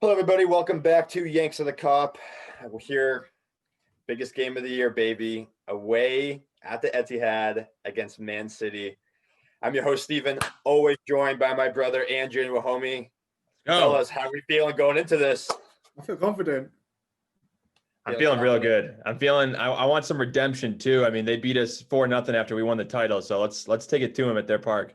Hello, everybody. Welcome back to Yanks of the Cop. We're here, biggest game of the year, baby. Away at the Etihad against Man City. I'm your host, Steven, always joined by my brother, Andrew and Wahomie. Fellas, how are we feeling going into this? I feel confident. I'm feeling real good. I want some redemption too. I mean, they beat us 4-0 after we won the title. So let's take it to them at their park.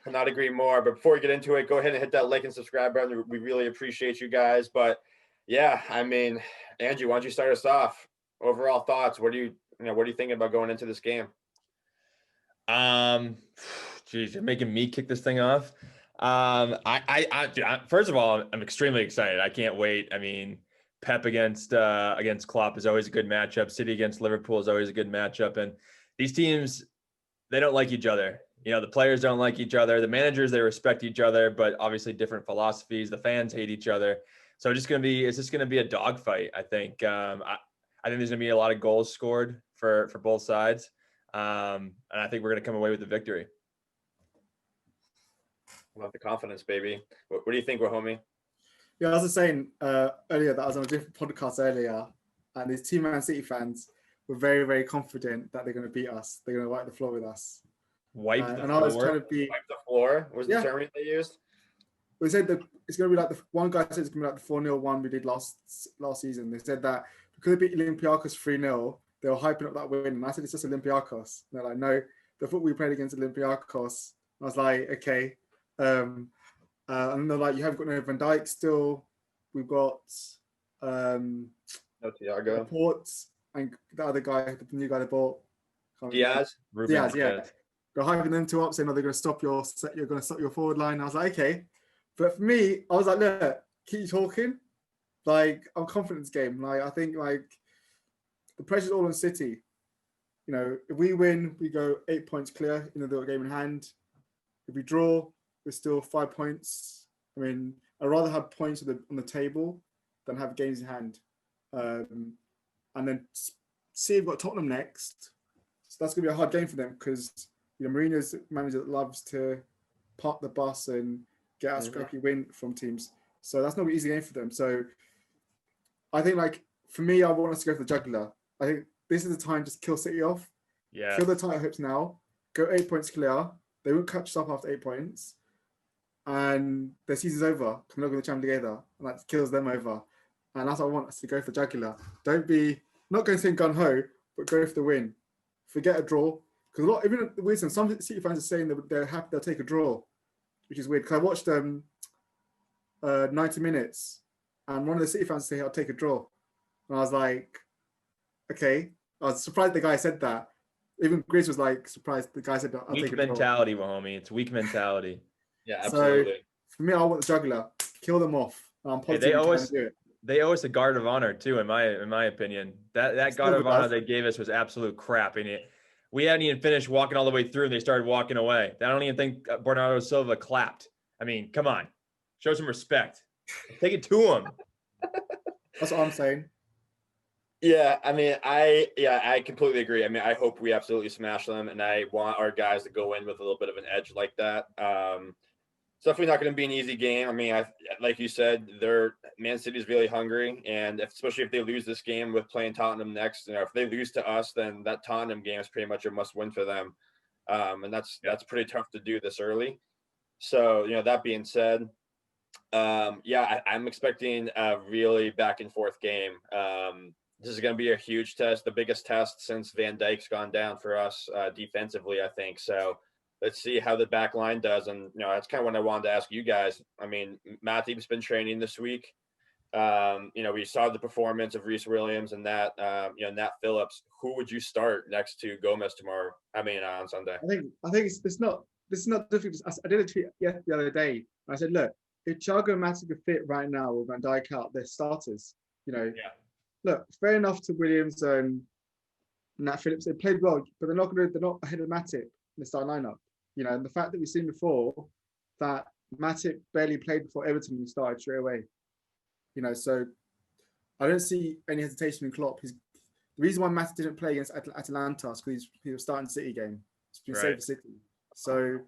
Could not agree more. But before we get into it, go ahead and hit that like and subscribe button. We really appreciate you guys. But yeah, I mean, Andrew, why don't you start us off? Overall thoughts. What are you thinking about going into this game? Geez, you're making me kick this thing off. First of all, I'm extremely excited. I can't wait. I mean, Pep against Klopp is always a good matchup. City against Liverpool is always a good matchup. And these teams, they don't like each other. You know, the players don't like each other. The managers, they respect each other, but obviously different philosophies. The fans hate each other. So it's just going to be a dogfight, I think. I think there's going to be a lot of goals scored for both sides. And I think we're going to come away with the victory. Love the confidence, baby. What do you think, Wahomie? Yeah, I was just saying earlier that I was on a different podcast earlier, and these two Man City fans were very, very confident that they're going to beat us. They're going to wipe the floor with us. Wipe the and floor? I was trying to be... Wipe the floor? Was the term they used? They said that it's going to be like one guy said it's going to be like the 4-0 one we did last season. They said that because they beat Olympiacos 3-0, they were hyping up that win. And I said, it's just Olympiacos. And they're like, no, the football we played against Olympiacos. I was like, okay. And they're like, you haven't got no Van Dijk still. We've got no Thiago. Ports and the other guy, the new guy they bought. Diaz, yeah. They're hyping them two up, saying, "No, they're going to stop you're going to stop your forward line." I was like, okay, but for me, I was like, look, keep talking. Like, I'm confident in this game. Like, I think like the pressure's all on City. You know, if we win, we go 8 points clear in the game in hand. If we draw, we're still 5 points. I mean, I'd rather have points on the table than have games in hand. And then see, we've got Tottenham next. So that's going to be a hard game for them because, you know, Mourinho's a manager that loves to park the bus and get a scrappy win from teams. So that's not an easy game for them. So I think, like, for me, I want us to go for the jugular. I think this is the time to just kill City off. Yeah. Kill the title hopes now. Go 8 points clear. They won't catch us up after 8 points. And their season's over. Come on, the Champions League either. And that kills them over. And that's what I want us to go for jugular. Don't be, not going to say gun-ho, but go for the win. Forget a draw. Because even the weird thing, some City fans are saying that they're happy they'll take a draw, which is weird. Because I watched 90 minutes, and one of the City fans said, "I'll take a draw," and I was like, "Okay." I was surprised the guy said that. Even Grizz was like surprised the guy said, "I'll take a draw." Weak mentality, Wahomie. It's weak mentality. Yeah, absolutely. So for me, I want the jugular. Kill them off. They owe us a guard of honor too, in my opinion. That guard of honor they gave us was absolute crap. And we hadn't even finished walking all the way through, and they started walking away. I don't even think Bernardo Silva clapped. I mean, come on, show some respect. Take it to him. That's what I'm saying. Yeah, I mean, I completely agree. I mean, I hope we absolutely smash them, and I want our guys to go in with a little bit of an edge like that. It's definitely not going to be an easy game. I mean, like you said, Man City is really hungry, and especially if they lose this game with playing Tottenham next, you know, if they lose to us, then that Tottenham game is pretty much a must-win for them, and that's pretty tough to do this early. So, you know, that being said, I'm expecting a really back and forth game. This is going to be a huge test, the biggest test since Van Dijk's gone down for us defensively, I think. So let's see how the back line does. And, you know, that's kind of what I wanted to ask you guys. I mean, Matip's been training this week. You know, we saw the performance of Reece Williams and that, Nat Phillips. Who would you start next to Gomez tomorrow? I mean, on Sunday. I think it's not difficult. I did a tweet the other day. I said, look, if Thiago and Matip are fit right now with Van Dijk out, they're starters. You know, look, fair enough to Williams and Nat Phillips. They played well, but they're not ahead of Matip in the start lineup. You know, and the fact that we've seen before that Matip barely played before Everton and started straight away. You know, so I don't see any hesitation in Klopp. The reason why Matip didn't play against Atalanta is because he was starting the City game. It's been saved for City. So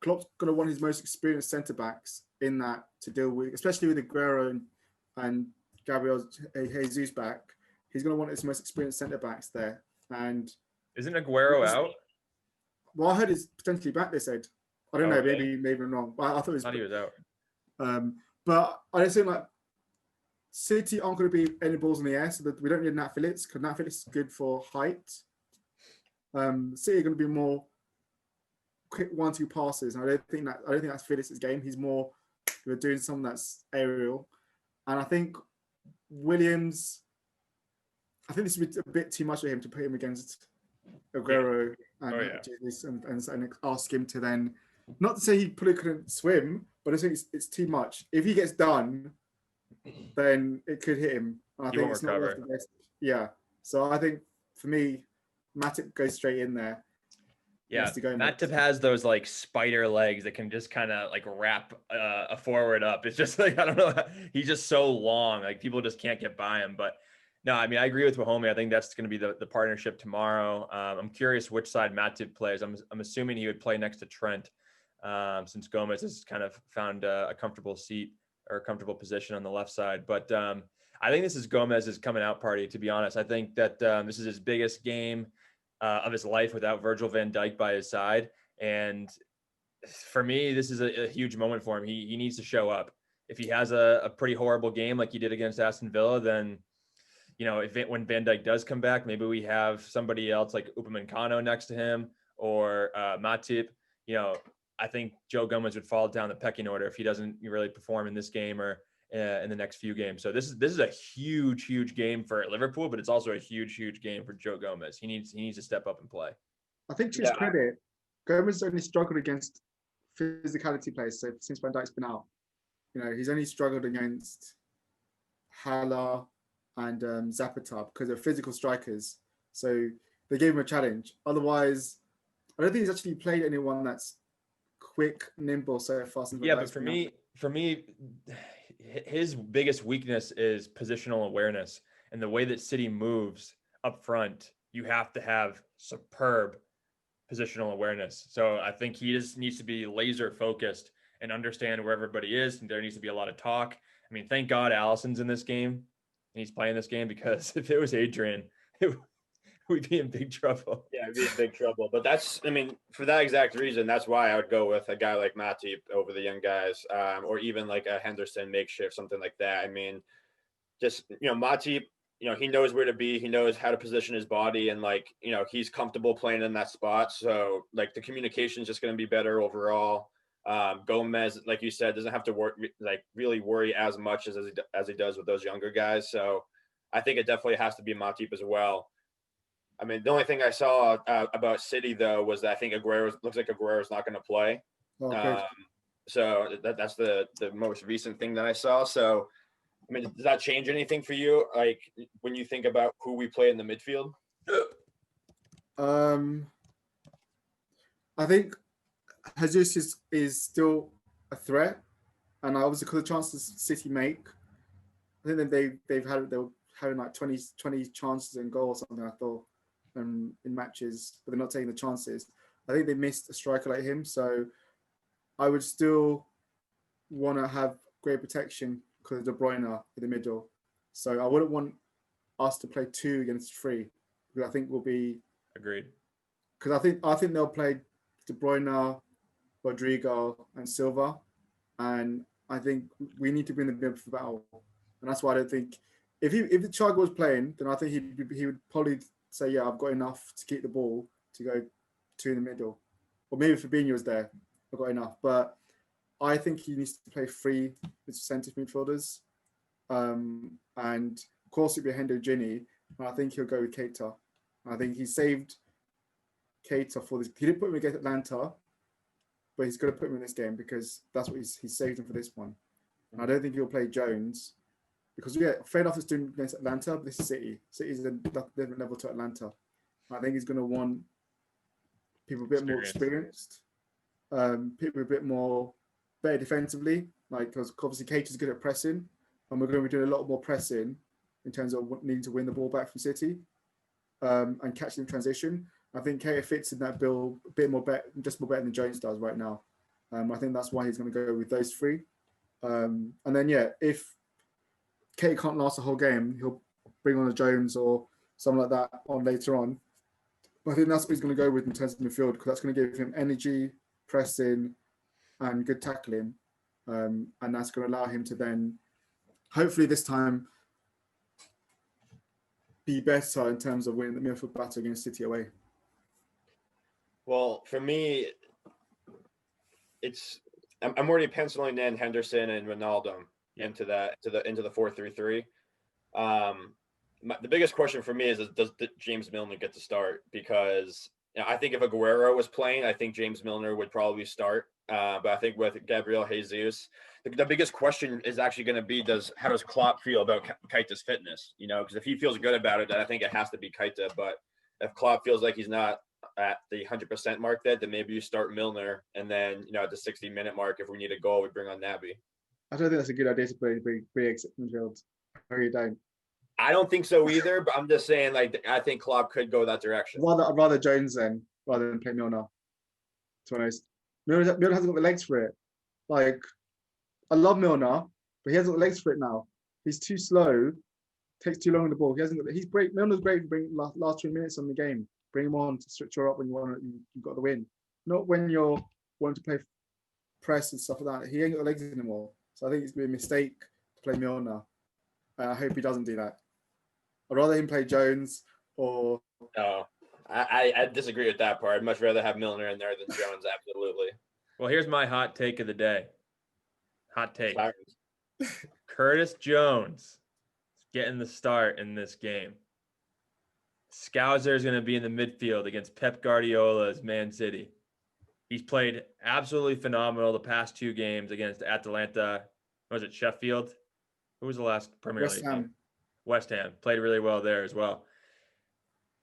Klopp's going to want his most experienced centre-backs in that to deal with, especially with Aguero and Gabriel Jesus back. He's going to want his most experienced centre backs there. And isn't Aguero out? Well, I heard he's potentially back. They said. I don't know. Really? Maybe I'm wrong. But I thought He was out. But I just think like City aren't going to be any balls in the air, so that we don't need Nat Phillips because Nat Phillips is good for height. City are going to be more quick 1-2 passes. And I don't think that's Phillips' game. He's more doing something that's aerial. And I think Williams. I think this would be a bit too much for him to put him against Aguero and ask him to then, not to say he probably couldn't swim, but I think it's too much. If he gets done, then it could hit him. And I think it's not worth the risk. Yeah. So I think for me, Matip goes straight in there. Yeah, Matip has those like spider legs that can just kind of like wrap a forward up. It's just like, I don't know, he's just so long. Like people just can't get by him. But no, I mean, I agree with Wahome. I think that's going to be the partnership tomorrow. I'm curious which side Matip plays. I'm assuming he would play next to Trent since Gomez has kind of found a comfortable seat or a comfortable position on the left side. But I think this is Gomez's coming out party, to be honest. I think that this is his biggest game of his life without Virgil van Dijk by his side. And for me, this is a huge moment for him. He needs to show up. If he has a pretty horrible game like he did against Aston Villa, then you know, when Van Dijk does come back, maybe we have somebody else like Upamecano next to him or Matip. You know, I think Joe Gomez would fall down the pecking order if he doesn't really perform in this game or in the next few games. So this is a huge game for Liverpool, but it's also a huge game for Joe Gomez. He needs to step up and play. I think to his credit, Gomez only struggled against physicality players. So since Van Dijk's been out, you know, he's only struggled against Haller and Zapata because they're physical strikers. So they gave him a challenge. Otherwise, I don't think he's actually played anyone that's quick, nimble, so fast. Yeah, but for me, his biggest weakness is positional awareness. And the way that City moves up front, you have to have superb positional awareness. So I think he just needs to be laser focused and understand where everybody is. And there needs to be a lot of talk. I mean, thank God Allison's in this game. And he's playing this game, because if it was Adrian, we'd be in big trouble. Yeah, we'd be in big trouble. But that's, I mean, for that exact reason, that's why I would go with a guy like Matip over the young guys, or even like a Henderson makeshift, something like that. I mean, just, you know, Matip, you know, he knows where to be. He knows how to position his body, and like, you know, he's comfortable playing in that spot. So like the communication is just going to be better overall. Gomez, like you said, doesn't have to really worry as much as he does with those younger guys. So I think it definitely has to be Matip as well. I mean, the only thing I saw about City though was that I think looks like Aguero's not going to play. Okay. So that's the most recent thing that I saw. So I mean, does that change anything for you? Like when you think about who we play in the midfield? I think Jesus is still a threat, and obviously because the chances City make, I think that they were having like 20 chances in goal or something, I thought, in matches, but they're not taking the chances. I think they missed a striker like him, so I would still want to have great protection because of De Bruyne in the middle. So I wouldn't want us to play 2 against 3, because I think we'll be agreed. Because I think they'll play De Bruyne, Rodrigo, and Silva, and I think we need to bring the midfield battle, and that's why I don't think if Thiago was playing, then I think he would probably say, yeah, I've got enough to keep the ball to go 2 in the middle, or maybe Fabinho was there, I've got enough, but I think he needs to play 3 with centre midfielders, and of course it'll be Hendo Ginny, and I think he'll go with Keita. I think he saved Keita for this. He didn't put him against Atlanta, but he's going to put him in this game because that's what he's saved him for this one. And I don't think he'll play Jones because fair enough, it's doing against Atlanta, but this is City. City's a different level to Atlanta. I think he's going to want people a bit more experienced, people a bit more better defensively. Like because obviously Keita's good at pressing, and we're going to be doing a lot more pressing in terms of needing to win the ball back from City and catching the transition. I think Keita fits in that bill a bit more better than Jones does right now. I think that's why he's going to go with those 3. And then if Keita can't last the whole game, he'll bring on a Jones or something like that on later on. But I think that's what he's going to go with in terms of midfield, because that's going to give him energy, pressing, and good tackling. And that's going to allow him to then, hopefully this time, be better in terms of winning the midfield battle against City away. Well, for me, I'm already penciling in Henderson and Ronaldo into the 4-3-3. The biggest question for me is does James Milner get to start? Because I think if Aguero was playing, I think James Milner would probably start. But I think with Gabriel Jesus, the biggest question is actually going to be how does Klopp feel about Keita's fitness? Because if he feels good about it, then I think it has to be Keita. But if Klopp feels like he's not at the 100% mark, then maybe you start Milner, and then at the 60-minute mark, if we need a goal, we bring on Naby. I don't think that's a good idea to play midfield. I really don't. I don't think so either, but I'm just saying, I think Klopp could go that direction. I'd rather Jones then, rather than play Milner, to be honest. Milner hasn't got the legs for it. I love Milner, but he hasn't got the legs for it now. He's too slow, takes too long on the ball. Milner's great for bringing last 3 minutes on the game. Bring him on to switch her up when you've got the win. Not when you're wanting to play press and stuff like that. He ain't got the legs anymore. So I think it's been a mistake to play Milner. I hope he doesn't do that. I'd rather him play Jones or... No, I disagree with that part. I'd much rather have Milner in there than Jones, absolutely. Well, here's my hot take of the day. Hot take. Sorry. Curtis Jones is getting the start in this game. Scouser is going to be in the midfield against Pep Guardiola's Man City. He's played absolutely phenomenal the past 2 games against Atalanta. Was it Sheffield? Who was the last Premier League game? West Ham. Played really well there as well.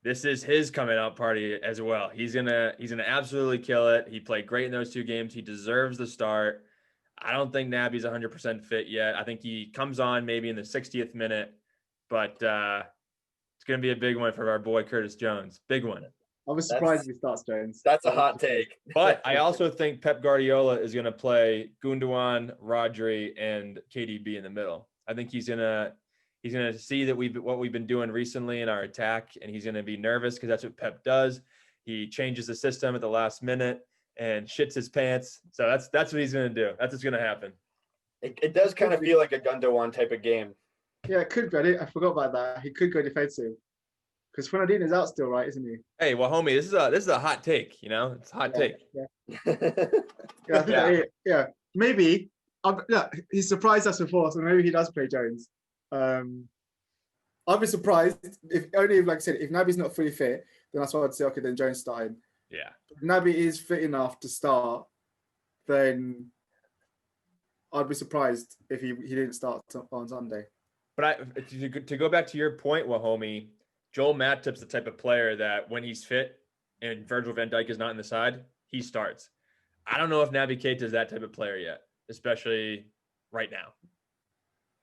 This is his coming out party as well. He's gonna absolutely kill it. He played great in those 2 games. He deserves the start. I don't think Naby's 100% fit yet. I think he comes on maybe in the 60th minute, but it's going to be a big one for our boy Curtis Jones. Big one. I was surprised if he starts Jones. That's a hot take. But I also think Pep Guardiola is going to play Gundogan, Rodri, and KDB in the middle. I think he's going to see that what we've been doing recently in our attack, and he's going to be nervous because that's what Pep does. He changes the system at the last minute and shits his pants. So that's what he's going to do. That's what's going to happen. It does kind of feel like a Gundogan type of game. Yeah, it could be. I forgot about that. He could go defensive because Fernandinho's out still, right? Isn't he? Hey, well, homie, this is a hot take. It's a hot take. Yeah. Maybe. He's surprised us before, so maybe he does play Jones. I'd be surprised if like I said, if Naby's not fully fit, then that's why I'd say okay, then Jones started. Yeah. If Naby is fit enough to start, then I'd be surprised if he didn't start on Sunday. But to go back to your point, Wahomie, Joel Matip's the type of player that when he's fit and Virgil van Dijk is not in the side, he starts. I don't know if Naby Keita is that type of player yet, especially right now.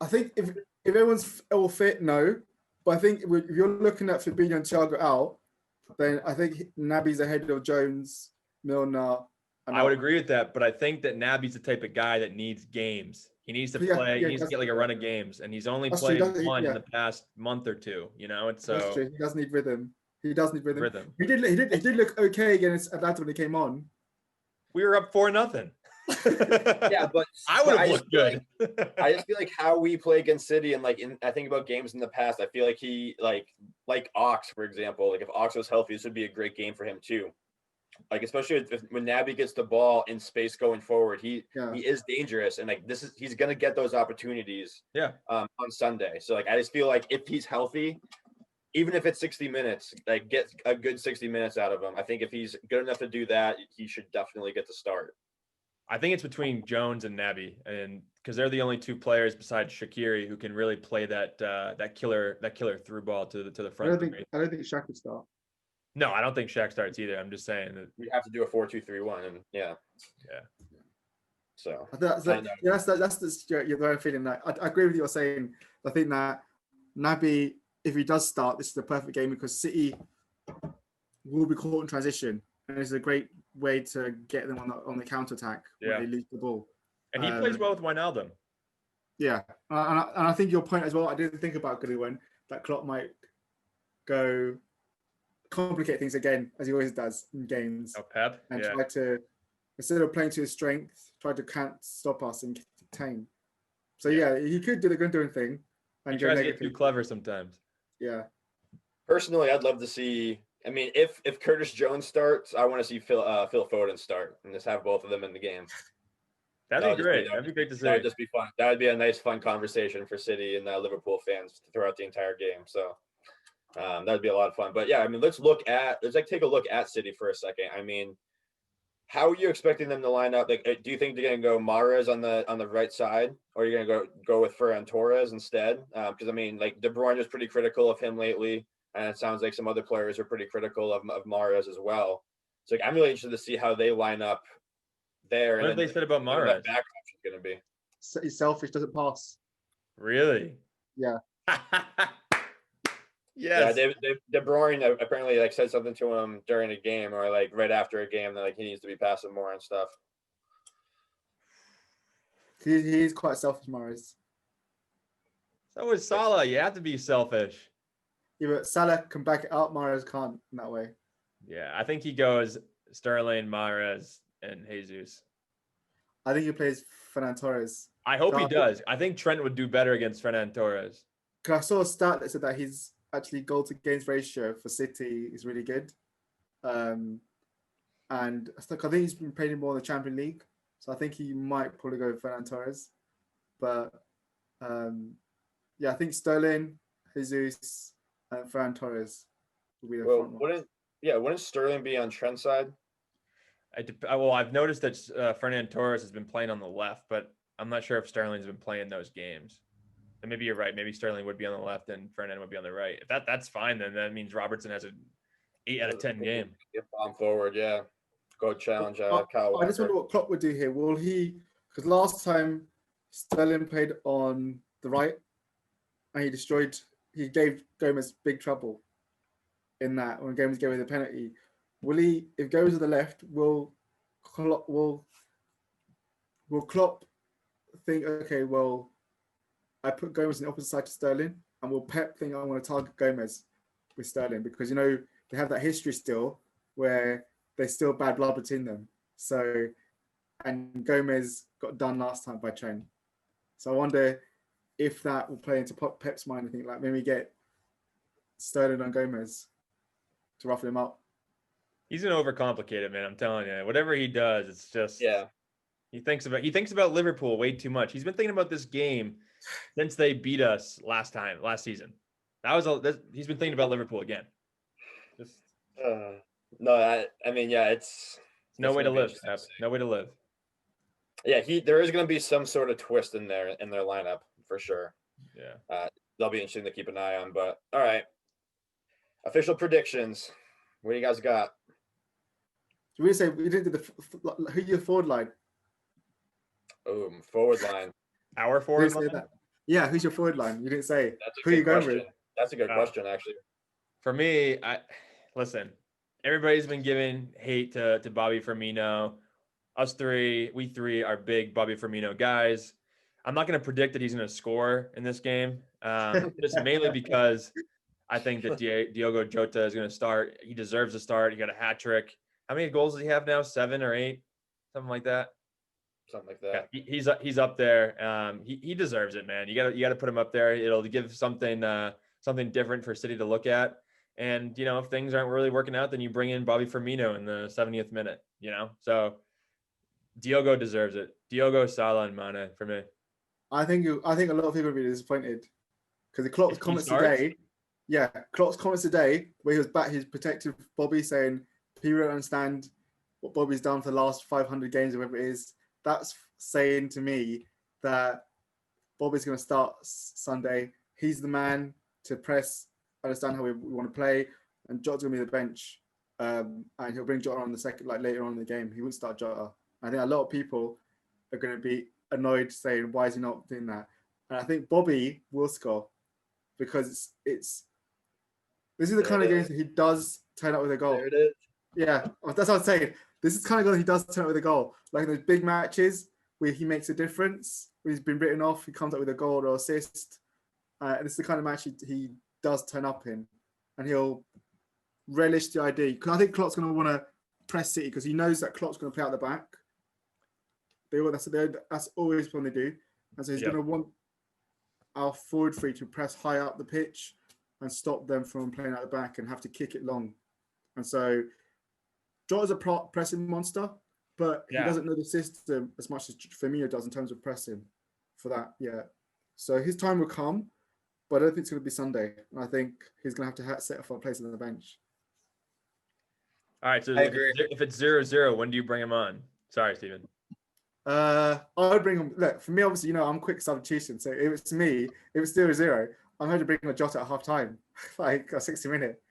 I think if everyone's all fit, no. But I think if you're looking at Fabinho and Thiago out, then I think Naby's ahead of Jones, Milner. I would agree with that, but I think that Naby's the type of guy that needs games. He needs to play. He needs to get like a run of games, and he's only played one in the past month or 2. And so that's true. He does need rhythm. He He did look okay against Atlanta when he came on. We were up 4-0. Yeah, but I would have looked good. I just feel like how we play against City, and I think about games in the past. I feel like he like Ox, for example. Like if Ox was healthy, this would be a great game for him too. Like especially when Naby gets the ball in space going forward, he is dangerous, and he's gonna get those opportunities. Yeah. On Sunday, so I just feel like if he's healthy, even if it's 60 minutes, get a good 60 minutes out of him. I think if he's good enough to do that, he should definitely get the start. I think it's between Jones and Naby, and because they're the only 2 players besides Shaqiri who can really play that killer through ball to the front. I don't think Shaq would start. No, I don't think Shaq starts either. I'm just saying that we have to do a 4-2-3-1, and yeah. So that's the way I'm feeling. That I agree with you. You're saying. I think that Naby, if he does start, this is the perfect game because City will be caught in transition, and it's a great way to get them on the counter attack when they lose the ball. And he plays well with Wijnaldum. Yeah, and I think your point as well. I didn't think about Goodwin that Klopp might go complicate things again, as he always does in games, Oh, Pep. and Yeah. try to, instead of playing to his strength, try to can't stop us and contain. So yeah, he could do the Gundogan thing and He go tries to get negative. too clever sometimes. Yeah, Personally, I'd love to see. I mean, if Curtis Jones starts, I want to see Phil Foden start and just have both of them in the game. That'd be great. That'd be great to That see. would just be fun. That would be a nice, fun conversation for City and Liverpool fans throughout the entire game. So that'd be a lot of fun. But yeah, I mean, let's take a look at City for a second. I mean, how are you expecting them to line up? Like, do you think they're going to go Mahrez on the right side, or are you going to go with Ferran Torres instead? Because I mean, like De Bruyne was pretty critical of him lately, and it sounds like some other players are pretty critical of Mahrez as well. So like, I'm really interested to see how they line up there. What have they said about Mahrez? Back option going to be? he's selfish, doesn't pass. Really? Yeah. Yes. Yeah, De Bruyne apparently like said something to him during a game or like right after a game that like he needs to be passing more and stuff. He's quite selfish, Mahrez. So is Salah. You have to be selfish. Yeah, but Salah can back it up. Mahrez can't in that way. Yeah, I think he goes Sterling, Mahrez, and Jesus. I think he plays Ferran Torres. I hope he does. I think Trent would do better against Ferran Torres. Because I saw a stat that said that his actually goal to games ratio for City is really good. And I think he's been playing more in the Champions League. So I think he might probably go with Ferran Torres. But yeah, I think Sterling, Jesus, and Ferran Torres will be the front ones. Wouldn't Sterling be on Trent's side? Well, I've noticed that Fernan Torres has been playing on the left, but I'm not sure if Sterling's been playing those games. And maybe you're right. Maybe Sterling would be on the left and Fernan would be on the right. If that's fine, then that means Robertson has an 8 out of 10 game. Get bomb forward, yeah. Go challenge Kyle Walker. I just wonder what Klopp would do here. Will he? Because last time Sterling played on the right, and he gave Gomez big trouble in that when Gomez gave away the penalty. Will he? If Gomez on the left, will Klopp think, okay, well, I put Gomez on the opposite side to Sterling, and will Pep think I want to target Gomez with Sterling because they have that history still where there's still bad blood between them. So, and Gomez got done last time by Trent. So I wonder if that will play into Pep's mind. I think like maybe get Sterling on Gomez to roughen him up. He's gonna overcomplicate it, man. I'm telling you. Whatever he does, it's just He thinks about Liverpool way too much. He's been thinking about this game since they beat us last season. He's been thinking about Liverpool again. Just no, I mean, yeah, it's no way to live. No way to live. Yeah, there is going to be some sort of twist in their lineup for sure. Yeah, that'll be interesting to keep an eye on. But all right, official predictions. What do you guys got? We didn't do who your forward line? Oh, forward line. Our forward line. Yeah, who's your forward line? You didn't say. Who are you going with? That's a good question, actually. For me, listen. Everybody's been giving hate to Bobby Firmino. We three are big Bobby Firmino guys. I'm not going to predict that he's going to score in this game, just mainly because I think that Diogo Jota is going to start. He deserves a start. He got a hat trick. How many goals does he have now? 7 or 8, something like that. Something like that. Yeah, he's up there. He deserves it, man. You got to put him up there. It'll give something different for City to look at. And if things aren't really working out, then you bring in Bobby Firmino in the 70th minute. So Diogo deserves it. Diogo, Salah, and Mane for me. I think a lot of people will be disappointed because Klopp's comments today. Yeah, Klopp's comments today where he was back, he's protective Bobby, saying people don't understand what Bobby's done for the last 500 games or whatever it is. That's saying to me that Bobby's going to start Sunday. He's the man to press, understand how we want to play, and Jota's going to be the bench. And he'll bring Jota on the second, like later on in the game. He wouldn't start Jota. I think a lot of people are going to be annoyed saying, why is he not doing that? And I think Bobby will score because this is the kind of games that he does turn up with a goal. There it is. Yeah, that's what I'm saying. This is kind of goal he does turn up with a goal. Like in those big matches where he makes a difference when he's been written off, he comes up with a goal or assist. And it's the kind of match he does turn up in, and he'll relish the idea. Because I think Klopp's going to want to press City because he knows that Klopp's going to play out the back. That's always what they do. And so he's going to want our forward three to press high up the pitch and stop them from playing out the back and have to kick it long. And so Jota's a pressing monster, but he doesn't know the system as much as Firmino does in terms of pressing for that yet. So his time will come, but I don't think it's going to be Sunday. And I think he's going to have to set up a place on the bench. All right, so if it's 0-0, when do you bring him on? Sorry, Stephen. I would bring him. Look, for me, obviously, I'm quick substitution. So if it's me, if it's 0-0, I'm going to bring a Jota at half time, like a 60-minute.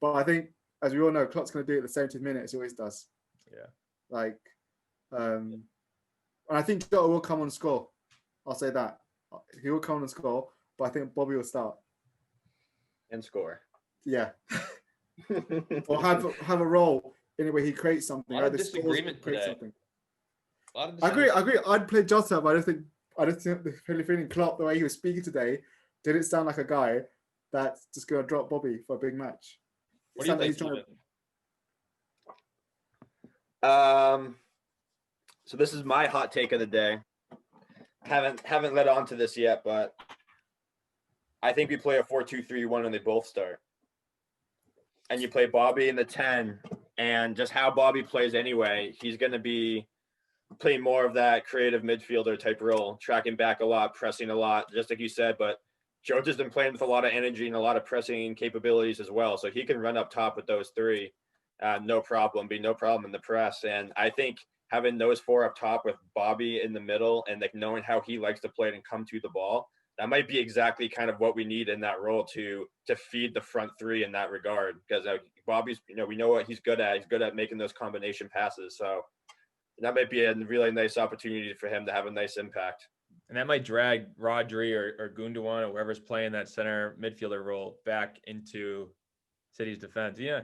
But I think, as we all know, Klopp's going to do it at the 70th minute as he always does. Yeah. And I think Jota will come on and score. I'll say that. He will come on and score, but I think Bobby will start. And score. Yeah. Or have a role in it where he creates something. A lot of disagreement today. Something. I agree. I'd play Jota, but I don't think the feeling Klopp, the way he was speaking today, didn't sound like a guy that's just going to drop Bobby for a big match. What do you think? So this is my hot take of the day. Haven't led on to this yet, but I think we play a 4-2-3-1 and they both start. And you play Bobby in the 10, and just how Bobby plays anyway, he's going to be playing more of that creative midfielder type role, tracking back a lot, pressing a lot, just like you said. But Jota's been playing with a lot of energy and a lot of pressing capabilities as well. So he can run up top with those three, no problem in the press. And I think having those four up top with Bobby in the middle and like knowing how he likes to play it and come to the ball, that might be exactly kind of what we need in that role to feed the front three in that regard. Because Bobby's, we know what he's good at. He's good at making those combination passes. So that might be a really nice opportunity for him to have a nice impact. And that might drag Rodri or Gundogan or whoever's playing that center midfielder role back into City's defense. Yeah.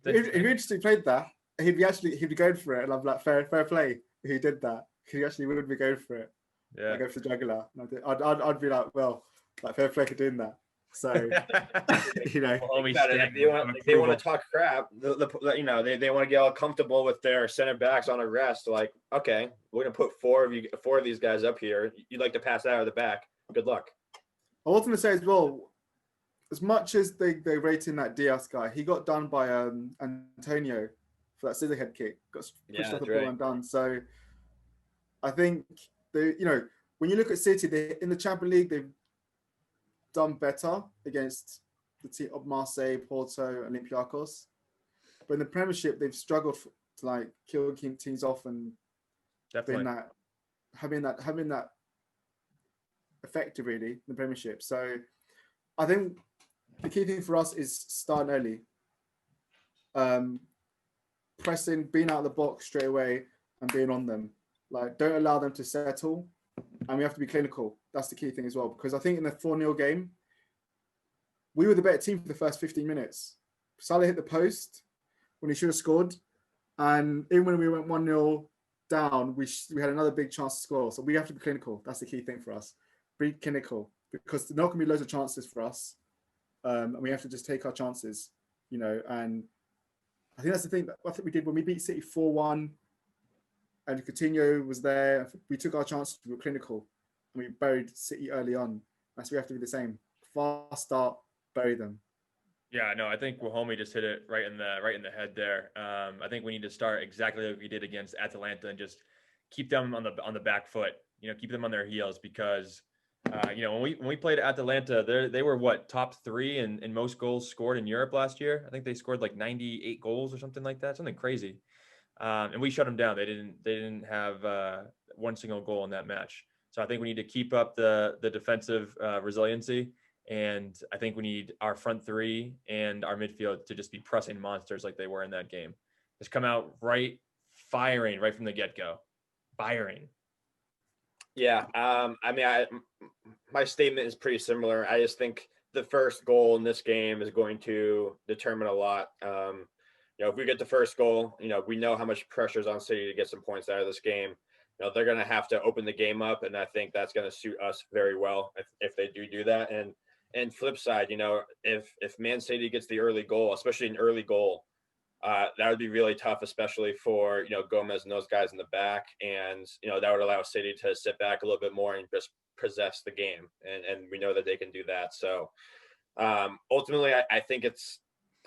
If he actually played that, he'd be going for it. And I'm like, fair play. If he did that, he actually would be going for it. Yeah. Go for the jugular. I'd be like, well, like fair play for doing that. So they want to talk crap. They want to get all comfortable with their center backs on a rest. Like, okay, we're gonna put four of these guys up here. You'd like to pass out of the back. Good luck. I was going to say as well, as much as they rating that Diaz guy, he got done by Antonio for that scissor head kick. Got pushed off the ball and done. So I think when you look at City, in the Champions League, they've done better against the team of Marseille, Porto, Olympiacos. But in the Premiership, they've struggled to kill teams off and having that effective really in the Premiership. So I think the key thing for us is starting early, pressing, being out of the box straight away, and being on them. Don't allow them to settle, and we have to be clinical. That's the key thing as well, because I think in the 4-0 game, we were the better team for the first 15 minutes. Salah hit the post when he should have scored, and even when we went 1-0 down, we had another big chance to score. So we have to be clinical. That's the key thing for us. Be clinical, because there's not going to be loads of chances for us, and we have to just take our chances, and I think that's the thing that I think we did when we beat City 4-1, and Coutinho was there. We took our chances, we were clinical, and we buried City early on. That's we have to be the same. Fast start, bury them. Yeah, no, I think Wahomey just hit it right in the head there. I think we need to start exactly like we did against Atalanta and just keep them on the back foot. Keep them on their heels, because when we played Atalanta, they were top 3 in most goals scored in Europe last year. I think they scored 98 goals or something like that, something crazy. And we shut them down. They didn't have one single goal in that match. So I think we need to keep up the defensive resiliency. And I think we need our front three and our midfield to just be pressing monsters like they were in that game. Just come out firing right from the get-go. Firing. Yeah. My statement is pretty similar. I just think the first goal in this game is going to determine a lot. If we get the first goal, we know how much pressure is on City to get some points out of this game. they're going to have to open the game up, and I think that's going to suit us very well if they do that. And flip side, if Man City gets the early goal, especially an early goal, that would be really tough, especially for Gomez and those guys in the back, and that would allow City to sit back a little bit more and just possess the game, and we know that they can do that. So ultimately, I think it's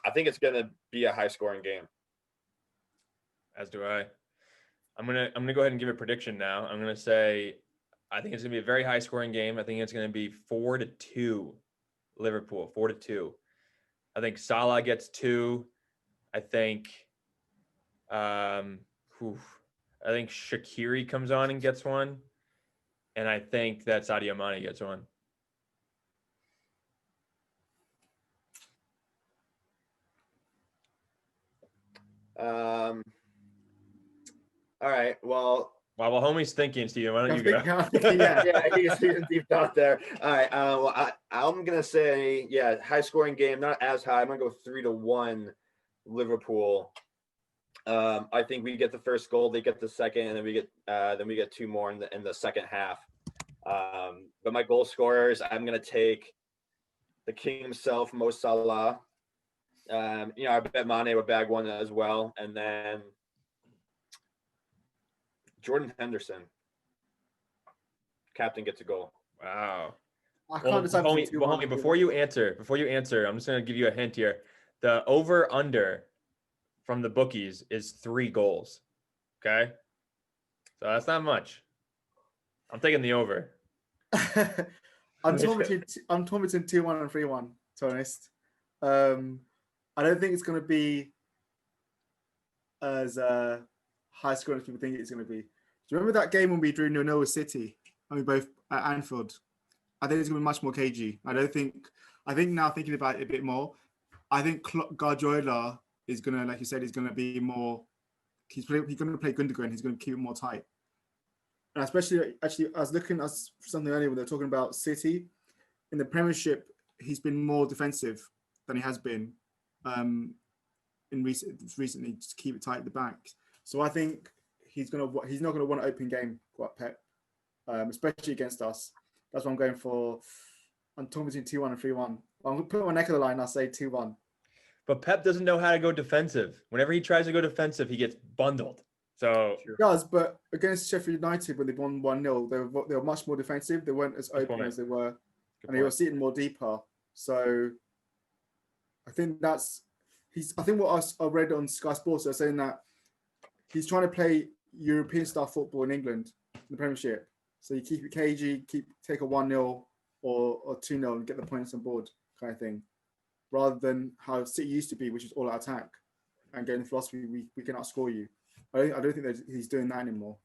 going to be a high scoring game. As do I. I'm gonna go ahead and give a prediction now. I'm gonna say I think it's gonna be a very high scoring game. I think it's gonna be 4-2 Liverpool, 4-2. I think Salah gets 2. I think Shaqiri comes on and gets 1. And I think that Sadio Mane gets 1. All right. Well, while homie's thinking, Steven, why don't you go? Yeah, he's deep thought there. All right. Well, I'm gonna say, high scoring game, not as high. I'm gonna go 3-1 Liverpool. I think we get the first goal, they get the second, and then we get 2 more in the second half. But my goal scorers, I'm gonna take the king himself, Mo Salah. I bet Mane would bag 1 as well, and then Jordan Henderson, captain, gets a goal. Wow. I can't decide homie, before you answer, I'm just gonna give you a hint here. The over under from the bookies is 3 goals. Okay, so that's not much. I'm taking the over. I'm torn between 2-1 and 3-1, to be honest. I don't think it's going to be as high scoring as people think it's going to be. Do you remember that game when we drew 0-0 with City? I mean, both at Anfield. I think it's going to be much more cagey. I think now thinking about it a bit more, I think Guardiola is going to, like you said, he's going to be more. He's going to play Gundogan. He's going to keep it more tight. And actually, I was looking at something earlier when they were talking about City in the Premiership. He's been more defensive than he has been recently, to keep it tight at the back. So I think he's not going to want an open game, quite Pep, especially against us. That's what I'm going for. I'm talking between 2-1 and 3-1. I'm going to put my neck of the line. I'll say 2-1. But Pep doesn't know how to go defensive. Whenever he tries to go defensive, he gets bundled. So he does, but against Sheffield United, when they won 1-0, they were much more defensive. They weren't as open as they were, and they were sitting more deeper. So I think I think what I read on Sky Sports, they're saying that he's trying to play European style football in England, in the Premiership. So you keep it cagey, take a 1-0 or 2-0 and get the points on board, kind of thing, rather than how City used to be, which is all out attack and getting the philosophy we can outscore you. I don't think that he's doing that anymore.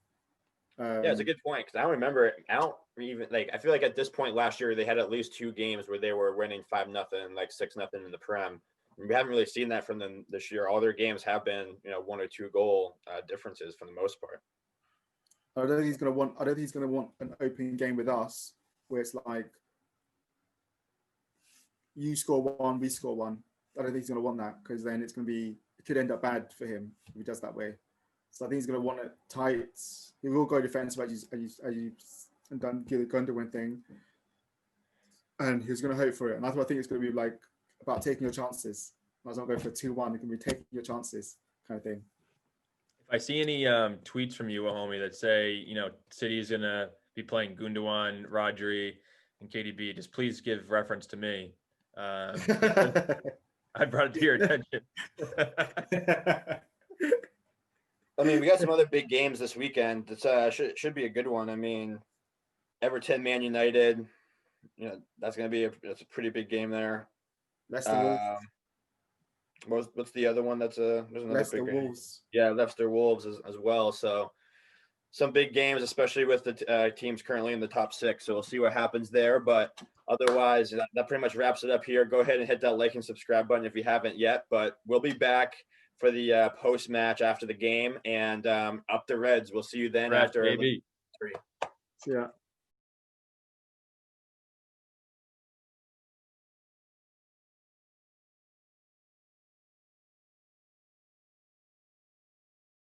It's a good point, because I don't remember. I feel like at this point last year they had at least 2 games where they were winning 5-0, like 6-0 in the Prem. We haven't really seen that from them this year. All their games have been 1 or 2 goal differences for the most part. I don't think he's going to want an open game with us where it's like you score 1, we score 1. I don't think he's going to want that, because then it could end up bad for him if he does that way. So I think he's going to want it tight. He will go defensive as you done the Gundogan thing, and he's going to hope for it. And that's what I think it's going to be like, about taking your chances. I was not going for 2-1. It can be taking your chances, kind of thing. If I see any tweets from you, homie, that say City is going to be playing Gundogan, Rodri, and KDB, just please give reference to me. I brought it to your attention. I mean, we got some other big games this weekend. It should be a good one. I mean, Everton, Man United. That's going to be that's a pretty big game there. Leicester Wolves. What's the other one? There's another Leicester big Wolves. Game. Yeah, Leicester Wolves as well. So some big games, especially with the teams currently in the top 6. So we'll see what happens there. But otherwise, that pretty much wraps it up here. Go ahead and hit that like and subscribe button if you haven't yet. But we'll be back for the post match after the game, and up the Reds. We'll see you then after. Baby. Yeah.